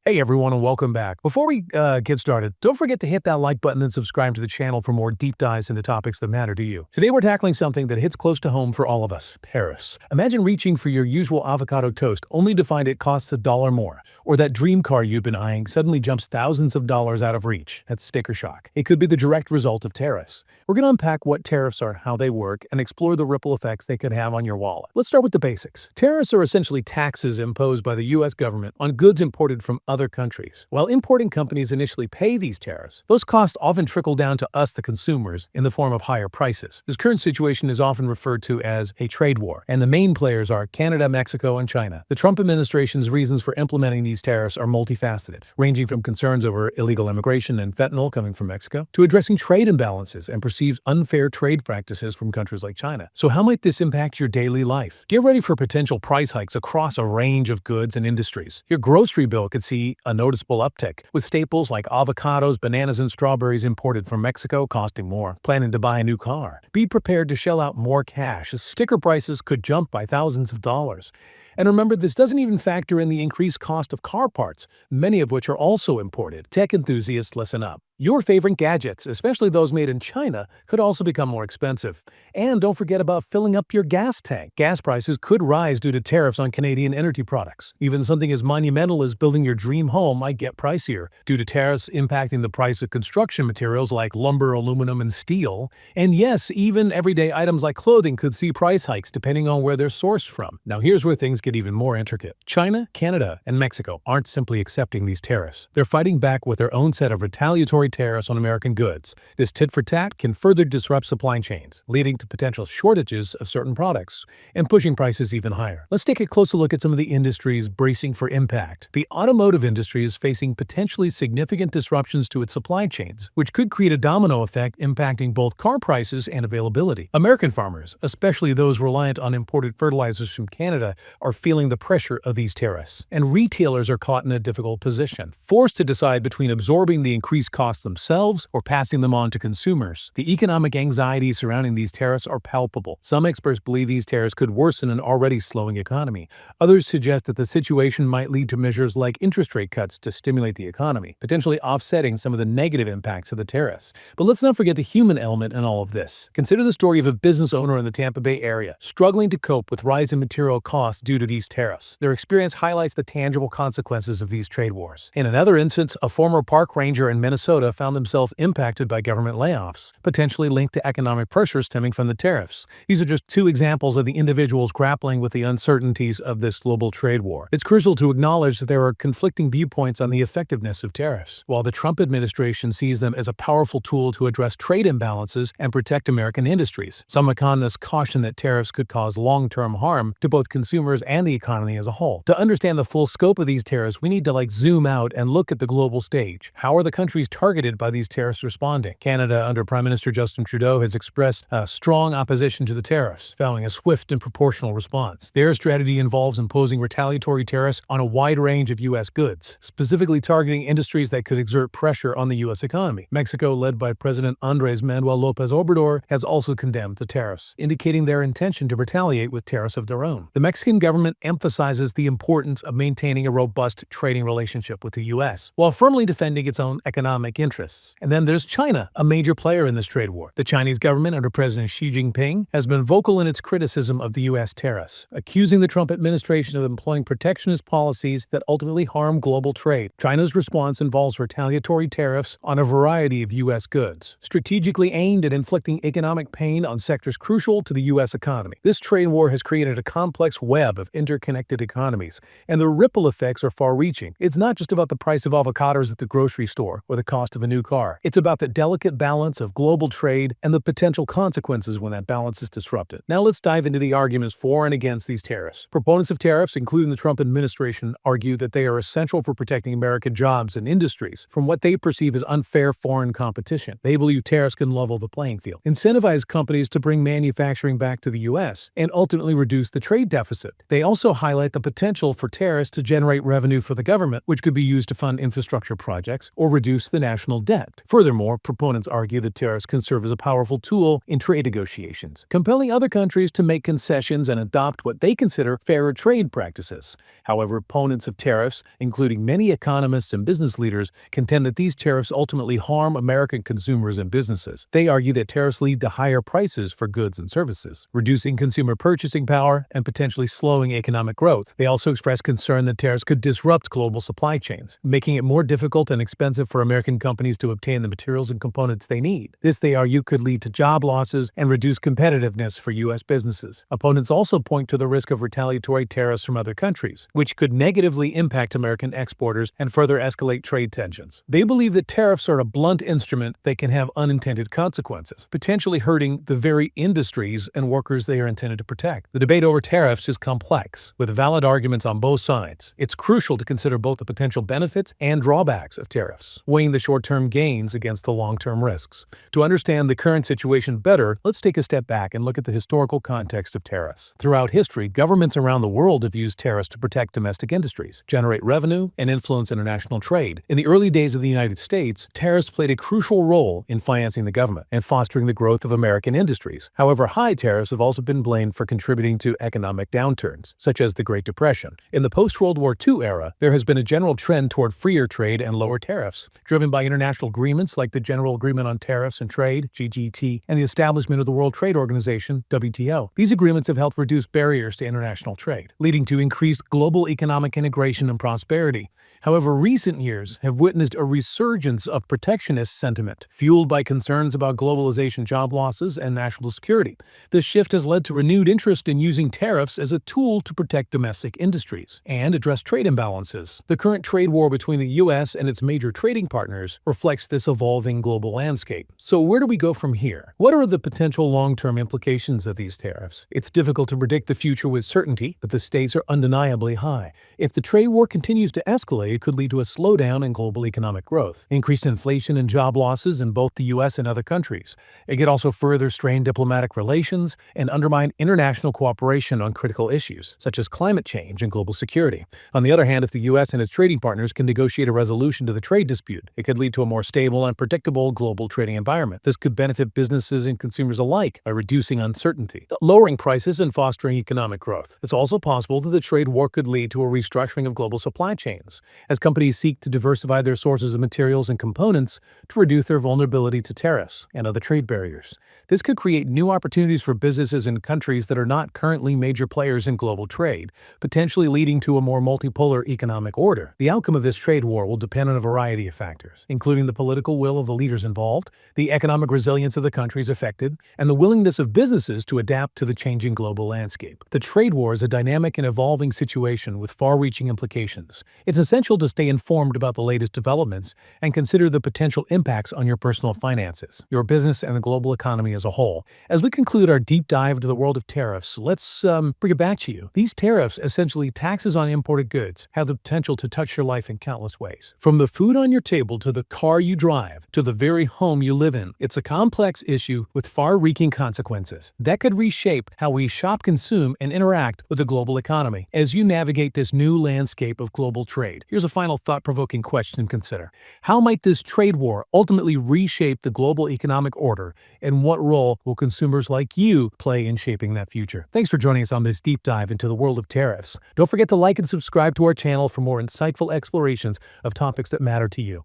Hey everyone and welcome back. Before we get started, don't forget to hit that like button and subscribe to the channel for more deep dives into topics that matter to you. Today we're tackling something that hits close to home for all of us, tariffs. Imagine reaching for your usual avocado toast only to find it costs $1 more, or that dream car you've been eyeing suddenly jumps thousands of dollars out of reach. That's sticker shock. It could be the direct result of tariffs. We're going to unpack what tariffs are, how they work, and explore the ripple effects they could have on your wallet. Let's start with the basics. Tariffs are essentially taxes imposed by the U.S. government on goods imported from other countries. While importing companies initially pay these tariffs, those costs often trickle down to us, the consumers, in the form of higher prices. This current situation is often referred to as a trade war, and the main players are Canada, Mexico, and China. The Trump administration's reasons for implementing these tariffs are multifaceted, ranging from concerns over illegal immigration and fentanyl coming from Mexico, to addressing trade imbalances and perceived unfair trade practices from countries like China. So how might this impact your daily life? Get ready for potential price hikes across a range of goods and industries. Your grocery bill could see a noticeable uptick, with staples like avocados, bananas, and strawberries imported from Mexico costing more. Planning to buy a new car? Be prepared to shell out more cash, as sticker prices could jump by thousands of dollars. And remember, this doesn't even factor in the increased cost of car parts, many of which are also imported. Tech enthusiasts, listen up. Your favorite gadgets, especially those made in China, could also become more expensive. And don't forget about filling up your gas tank. Gas prices could rise due to tariffs on Canadian energy products. Even something as monumental as building your dream home might get pricier due to tariffs impacting the price of construction materials like lumber, aluminum, and steel. And yes, even everyday items like clothing could see price hikes depending on where they're sourced from. Now here's where things get even more intricate. China, Canada, and Mexico aren't simply accepting these tariffs. They're fighting back with their own set of retaliatory tariffs on American goods. This tit-for-tat can further disrupt supply chains, leading to potential shortages of certain products and pushing prices even higher. Let's take a closer look at some of the industries bracing for impact. The automotive industry is facing potentially significant disruptions to its supply chains, which could create a domino effect impacting both car prices and availability. American farmers, especially those reliant on imported fertilizers from Canada, are feeling the pressure of these tariffs. And retailers are caught in a difficult position, forced to decide between absorbing the increased costs themselves or passing them on to consumers. The economic anxiety surrounding these tariffs are palpable. Some experts believe these tariffs could worsen an already slowing economy. Others suggest that the situation might lead to measures like interest rate cuts to stimulate the economy, potentially offsetting some of the negative impacts of the tariffs. But let's not forget the human element in all of this. Consider the story of a business owner in the Tampa Bay area, struggling to cope with rising material costs due to these tariffs. Their experience highlights the tangible consequences of these trade wars. In another instance, a former park ranger in Minnesota found himself impacted by government layoffs, potentially linked to economic pressure stemming from the tariffs. These are just two examples of the individuals grappling with the uncertainties of this global trade war. It's crucial to acknowledge that there are conflicting viewpoints on the effectiveness of tariffs. While the Trump administration sees them as a powerful tool to address trade imbalances and protect American industries, some economists caution that tariffs could cause long-term harm to both consumers and the economy as a whole. To understand the full scope of these tariffs, we need to zoom out and look at the global stage. How are the countries targeted by these tariffs responding? Canada, under Prime Minister Justin Trudeau, has expressed a strong opposition to the tariffs, following a swift and proportional response. Their strategy involves imposing retaliatory tariffs on a wide range of U.S. goods, specifically targeting industries that could exert pressure on the U.S. economy. Mexico, led by President Andrés Manuel López Obrador, has also condemned the tariffs, indicating their intention to retaliate with tariffs of their own. The Mexican government emphasizes the importance of maintaining a robust trading relationship with the U.S., while firmly defending its own economic interests. And then there's China, a major player in this trade war. The Chinese government, under President Xi Jinping, has been vocal in its criticism of the U.S. tariffs, accusing the Trump administration of employing protectionist policies that ultimately harm global trade. China's response involves retaliatory tariffs on a variety of U.S. goods, strategically aimed at inflicting economic pain on sectors crucial to the U.S. economy. This trade war has created a complex web of interconnected economies, and the ripple effects are far-reaching. It's not just about the price of avocados at the grocery store or the cost of a new car. It's about the delicate balance of global trade and the potential consequences when that balance is disrupted. Now let's dive into the arguments for and against these tariffs. Proponents of tariffs, including the Trump administration, argue that they are essential for protecting American jobs and industries from what they perceive as unfair foreign competition. They believe tariffs can level the playing field, incentivize companies to bring manufacturing back to the U.S., and ultimately reduce the trade deficit. They also highlight the potential for tariffs to generate revenue for the government, which could be used to fund infrastructure projects or reduce the national national debt. Furthermore, proponents argue that tariffs can serve as a powerful tool in trade negotiations, compelling other countries to make concessions and adopt what they consider fairer trade practices. However, opponents of tariffs, including many economists and business leaders, contend that these tariffs ultimately harm American consumers and businesses. They argue that tariffs lead to higher prices for goods and services, reducing consumer purchasing power and potentially slowing economic growth. They also express concern that tariffs could disrupt global supply chains, making it more difficult and expensive for American companies to obtain the materials and components they need. This, they argue, could lead to job losses and reduce competitiveness for U.S. businesses. Opponents also point to the risk of retaliatory tariffs from other countries, which could negatively impact American exporters and further escalate trade tensions. They believe that tariffs are a blunt instrument that can have unintended consequences, potentially hurting the very industries and workers they are intended to protect. The debate over tariffs is complex, with valid arguments on both sides. It's crucial to consider both the potential benefits and drawbacks of tariffs, weighing the short-term gains against the long-term risks. To understand the current situation better, let's take a step back and look at the historical context of tariffs. Throughout history, governments around the world have used tariffs to protect domestic industries, generate revenue, and influence international trade. In the early days of the United States, tariffs played a crucial role in financing the government and fostering the growth of American industries. However, high tariffs have also been blamed for contributing to economic downturns, such as the Great Depression. In the post-World War II era, there has been a general trend toward freer trade and lower tariffs, driven by international agreements like the General Agreement on Tariffs and Trade, GGT, and the establishment of the World Trade Organization, WTO. These agreements have helped reduce barriers to international trade, leading to increased global economic integration and prosperity. However, recent years have witnessed a resurgence of protectionist sentiment, fueled by concerns about globalization, job losses, and national security. This shift has led to renewed interest in using tariffs as a tool to protect domestic industries and address trade imbalances. The current trade war between the U.S. and its major trading partners reflects this evolving global landscape. So where do we go from here? What are the potential long-term implications of these tariffs? It's difficult to predict the future with certainty, but the stakes are undeniably high. If the trade war continues to escalate, it could lead to a slowdown in global economic growth, increased inflation and job losses in both the U.S. and other countries. It could also further strain diplomatic relations and undermine international cooperation on critical issues, such as climate change and global security. On the other hand, if the U.S. and its trading partners can negotiate a resolution to the trade dispute, it could lead to a more stable and predictable global trading environment. This could benefit businesses and consumers alike by reducing uncertainty, lowering prices, and fostering economic growth. It's also possible that the trade war could lead to a restructuring of global supply chains, as companies seek to diversify their sources of materials and components to reduce their vulnerability to tariffs and other trade barriers. This could create new opportunities for businesses in countries that are not currently major players in global trade, potentially leading to a more multipolar economic order. The outcome of this trade war will depend on a variety of factors, including the political will of the leaders involved, the economic resilience of the countries affected, and the willingness of businesses to adapt to the changing global landscape. The trade war is a dynamic and evolving situation with far-reaching implications. It's essential to stay informed about the latest developments and consider the potential impacts on your personal finances, your business, and the global economy as a whole. As we conclude our deep dive into the world of tariffs, let's bring it back to you. These tariffs, essentially taxes on imported goods, have the potential to touch your life in countless ways. From the food on your table to the car you drive to the very home you live in, it's a complex issue with far-reaching consequences that could reshape how we shop, consume, and interact with the global economy. As you navigate this new landscape of global trade, here's a final thought-provoking question to consider. How might this trade war ultimately reshape the global economic order, and what role will consumers like you play in shaping that future? Thanks for joining us on this deep dive into the world of tariffs. Don't forget to like and subscribe to our channel for more insightful explorations of topics that matter to you.